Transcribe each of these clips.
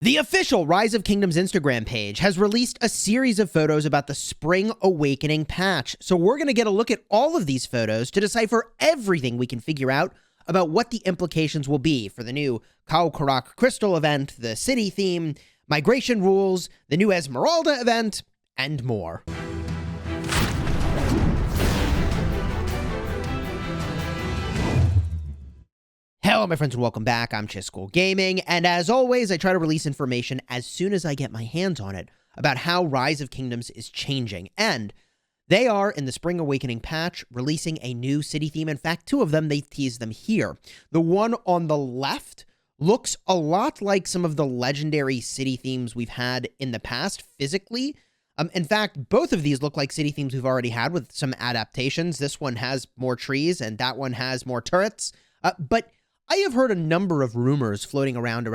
The official Rise of Kingdoms Instagram page has released a series of photos about the Spring Awakening patch, so we're going to get a look at all of these photos to decipher everything we can figure out about what the implications will be for the new Kau Karuak crystal event, the city theme, migration rules, the new Esmeralda event, and more. Hello, my friends, and welcome back. I'm Chisgule Gaming, and as always, I try to release information as soon as I get my hands on it about how Rise of Kingdoms is changing, and they are, in the Spring Awakening patch, releasing a new city theme. In fact, two of them, they tease them here. The one on the left looks a lot like some of the legendary city themes we've had in the past physically. In fact, both of these look like city themes we've already had with some adaptations. This one has more trees, and that one has more turrets, but I have heard a number of rumors floating around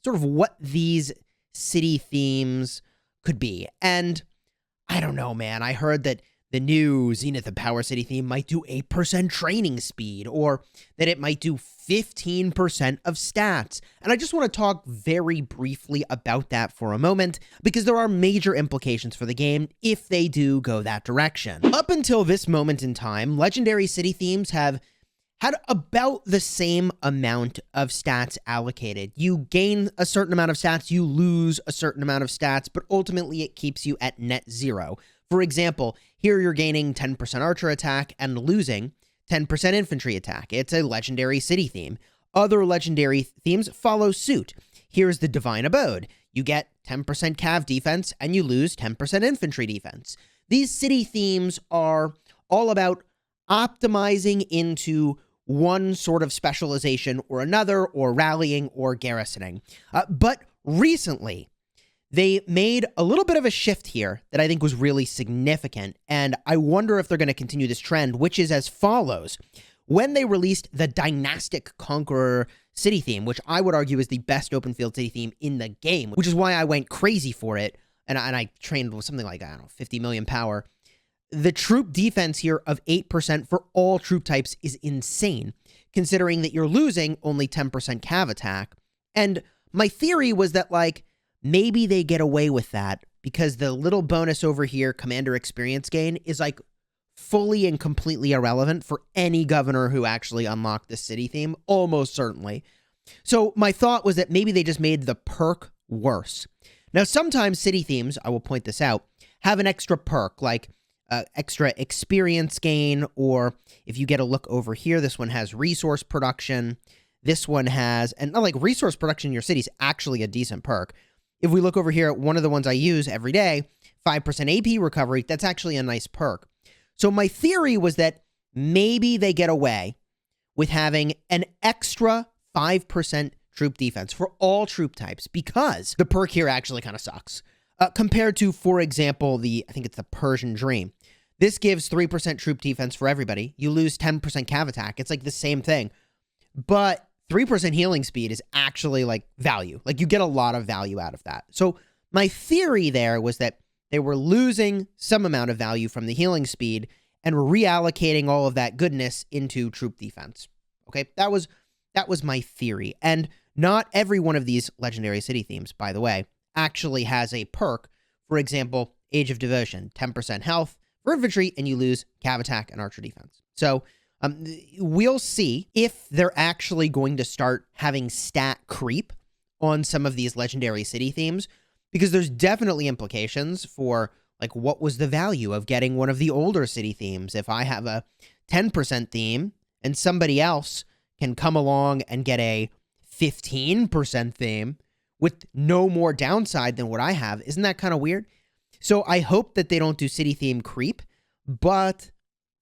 sort of what these city themes could be. And I don't know, man. I heard that the new Zenith of Power city theme might do 8% training speed, or that it might do 15% of stats. And I just want to talk very briefly about that for a moment, because there are major implications for the game if they do go that direction. Up until this moment in time, legendary city themes have had about the same amount of stats allocated. You gain a certain amount of stats, you lose a certain amount of stats, but ultimately it keeps you at net zero. For example, here you're gaining 10% archer attack and losing 10% infantry attack. It's a legendary city theme. Other legendary themes follow suit. Here's the Divine Abode. You get 10% cav defense and you lose 10% infantry defense. These city themes are all about optimizing into one sort of specialization or another, or rallying or garrisoning. But recently, they made a little bit of a shift here that I think was really significant, and I wonder if they're going to continue this trend, which is as follows. When they released the Dynastic Conqueror city theme, which I would argue is the best open field city theme in the game, which is why I went crazy for it, and I trained with something like, I don't know, 50 million power. The troop defense here of 8% for all troop types is insane, considering that you're losing only 10% cav attack. And my theory was that, like, maybe they get away with that because the little bonus over here, commander experience gain, is like fully and completely irrelevant for any governor who actually unlocked this city theme, almost certainly. So my thought was that maybe they just made the perk worse. Now, sometimes city themes, I will point this out, have an extra perk, like extra experience gain, or if you get a look over here, this one has resource production. This one has, and like resource production in your city is actually a decent perk. If we look over here at one of the ones I use every day, 5% AP recovery, that's actually a nice perk. So my theory was that maybe they get away with having an extra 5% troop defense for all troop types, because the perk here actually kind of sucks. Compared to, for example, I think it's the Persian Dream. This gives 3% troop defense for everybody. You lose 10% cav attack. It's like the same thing. But 3% healing speed is actually like value. Like you get a lot of value out of that. So my theory there was that they were losing some amount of value from the healing speed and reallocating all of that goodness into troop defense. Okay, that was my theory. And not every one of these legendary city themes, by the way, actually has a perk. For example, Age of Devotion, 10% health for infantry, and you lose cav attack and archer defense. So we'll see if they're actually going to start having stat creep on some of these legendary city themes, because there's definitely implications for, like, what was the value of getting one of the older city themes. If I have a 10% theme and somebody else can come along and get a 15% theme with no more downside than what I have, isn't that kind of weird? So I hope that they don't do city theme creep, but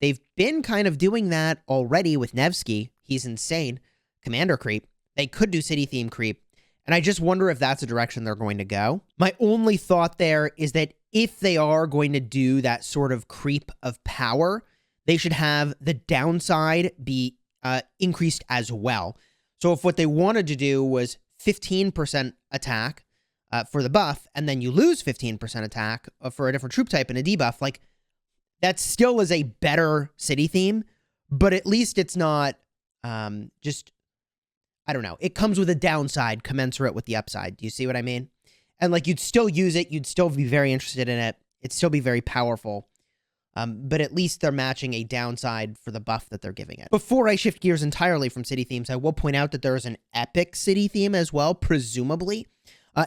they've been kind of doing that already with Nevsky. He's insane. Commander creep. They could do city theme creep, and I just wonder if that's a direction they're going to go. My only thought there is that if they are going to do that sort of creep of power, they should have the downside be increased as well. So if what they wanted to do was 15% attack for the buff, and then you lose 15% attack for a different troop type and a debuff, like, that still is a better city theme, but at least it's not just I don't know. It comes with a downside commensurate with the upside. Do you see what I mean? And like, you'd still use it. You'd still be very interested in it. It'd still be very powerful. But at least they're matching a downside for the buff that they're giving it. Before I shift gears entirely from city themes, I will point out that there is an epic city theme as well, presumably.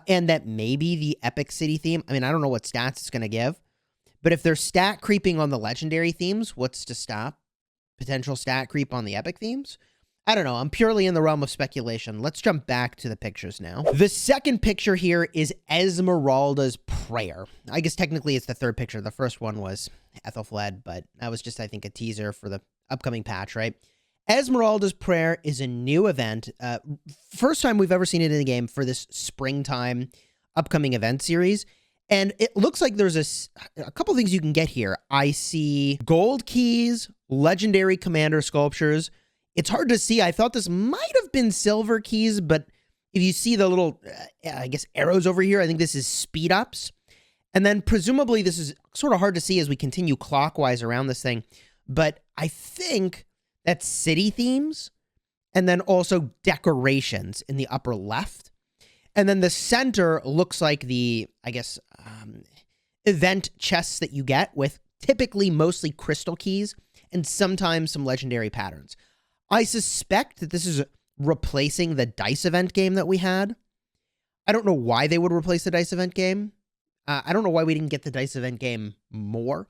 And that maybe the epic city theme, I mean, I don't know what stats it's going to give. But if there's stat creeping on the legendary themes, what's to stop potential stat creep on the epic themes? I don't know. I'm purely in the realm of speculation. Let's jump back to the pictures now. The second picture here is Esmeralda's prayer. I guess technically it's the third picture. The first one was Ethelfled, but that was just, I think, a teaser for the upcoming patch, right? Esmeralda's prayer is a new event. First time we've ever seen it in the game for this springtime upcoming event series. And it looks like there's a couple things you can get here. I see gold keys, legendary commander sculptures. It's hard to see. I thought this might have been silver keys, but if you see the little, I guess, arrows over here, I think this is speed ups. And then presumably this is sort of hard to see as we continue clockwise around this thing. But I think that's city themes and then also decorations in the upper left. And then the center looks like the, I guess, event chests that you get with typically mostly crystal keys and sometimes some legendary patterns. I suspect that this is replacing the dice event game that we had. I don't know why they would replace the dice event game. I don't know why we didn't get the dice event game more.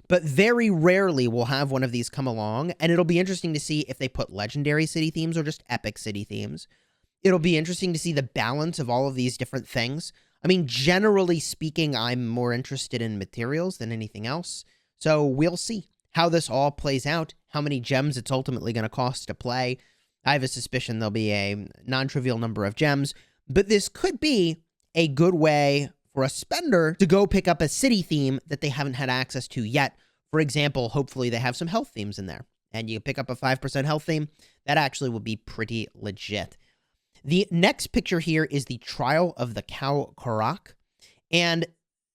But very rarely we'll have one of these come along. And it'll be interesting to see if they put legendary city themes or just epic city themes. It'll be interesting to see the balance of all of these different things. I mean, generally speaking, I'm more interested in materials than anything else. So we'll see how this all plays out, how many gems it's ultimately going to cost to play. I have a suspicion there'll be a non-trivial number of gems, but this could be a good way for a spender to go pick up a city theme that they haven't had access to yet. For example, hopefully they have some health themes in there, and you pick up a 5% health theme. That actually would be pretty legit. The next picture here is the Trial of the Kau Karuak, and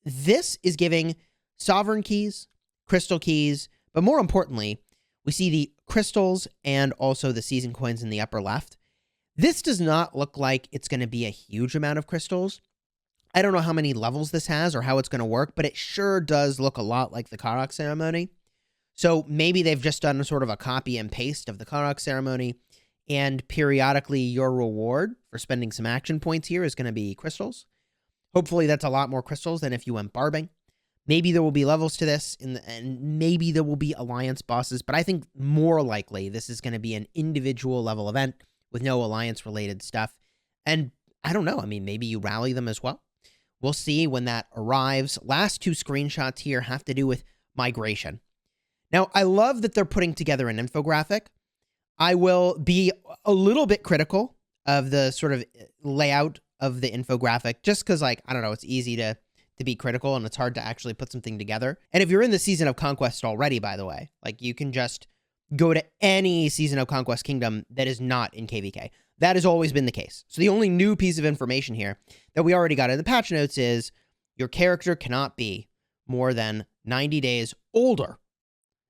this is giving sovereign keys, crystal keys, but more importantly, we see the crystals and also the season coins in the upper left. This does not look like it's going to be a huge amount of crystals. I don't know how many levels this has or how it's going to work, but it sure does look a lot like the Karuak ceremony. So maybe they've just done sort of a copy and paste of the Karuak ceremony, and periodically your reward for spending some action points here is going to be crystals. Hopefully that's a lot more crystals than if you went barbing. Maybe there will be levels to this, and maybe there will be alliance bosses, but I think more likely this is going to be an individual level event with no alliance-related stuff. And I don't know, I mean, maybe you rally them as well. We'll see when that arrives. Last two screenshots here have to do with migration. Now, I love that they're putting together an infographic. I will be a little bit critical of the sort of layout of the infographic, just because, like, I don't know, it's easy to be critical and it's hard to actually put something together. And if you're in the Season of Conquest already, by the way, like, you can just go to any Season of Conquest kingdom that is not in KVK. That has always been the case. So the only new piece of information here that we already got in the patch notes is your character cannot be more than 90 days older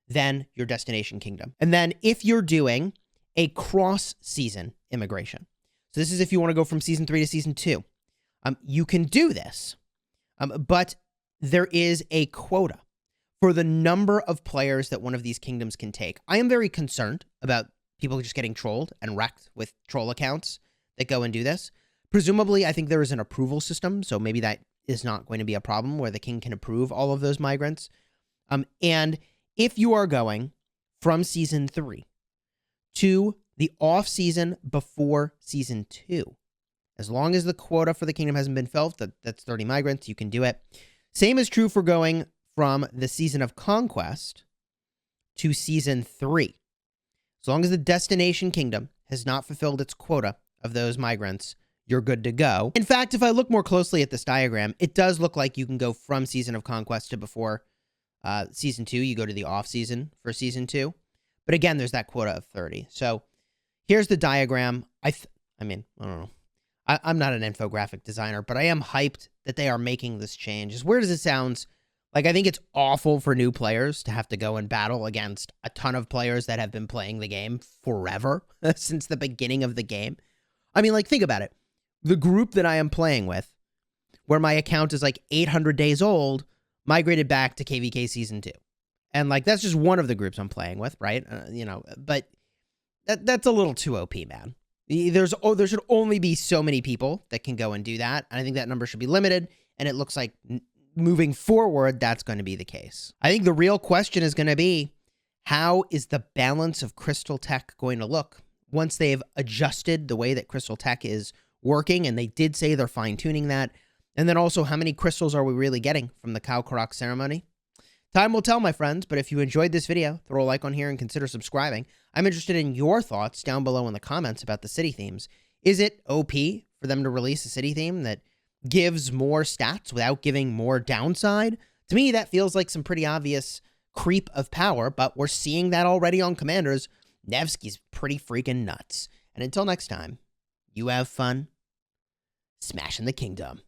than your destination kingdom. And then if you're doing a cross-season immigration, so this is if you want to go from Season 3 to Season 2, you can do this, but there is a quota for the number of players that one of these kingdoms can take. I am very concerned about people just getting trolled and wrecked with troll accounts that go and do this. Presumably, I think there is an approval system, so maybe that is not going to be a problem where the king can approve all of those migrants. And if you are going from Season 3 to the off-season before Season 2, as long as the quota for the kingdom hasn't been filled, that's 30 migrants, you can do it. Same is true for going from the Season of Conquest to Season 3. As long as the destination kingdom has not fulfilled its quota of those migrants, you're good to go. In fact, if I look more closely at this diagram, it does look like you can go from Season of Conquest to before Season 2. You go to the off-season for Season 2. But again, there's that quota of 30. So here's the diagram. I mean, I don't know. I'm not an infographic designer, but I am hyped that they are making this change. As weird as it sounds, like, I think it's awful for new players to have to go and battle against a ton of players that have been playing the game forever, since the beginning of the game. I mean, like, think about it. The group that I am playing with, where my account is like 800 days old, migrated back to KVK Season 2. And, like, that's just one of the groups I'm playing with, right? But that's a little too OP, man. There should only be so many people that can go and do that. And I think that number should be limited. And it looks like moving forward, that's going to be the case. I think the real question is going to be, how is the balance of Crystal Tech going to look once they've adjusted the way that Crystal Tech is working? And they did say they're fine-tuning that. And then also, how many crystals are we really getting from the Kau Karuak ceremony? Time will tell, my friends, but if you enjoyed this video, throw a like on here and consider subscribing. I'm interested in your thoughts down below in the comments about the city themes. Is it OP for them to release a city theme that gives more stats without giving more downside? To me, that feels like some pretty obvious creep of power, but we're seeing that already on Commanders. Nevsky's pretty freaking nuts. And until next time, you have fun smashing the kingdom.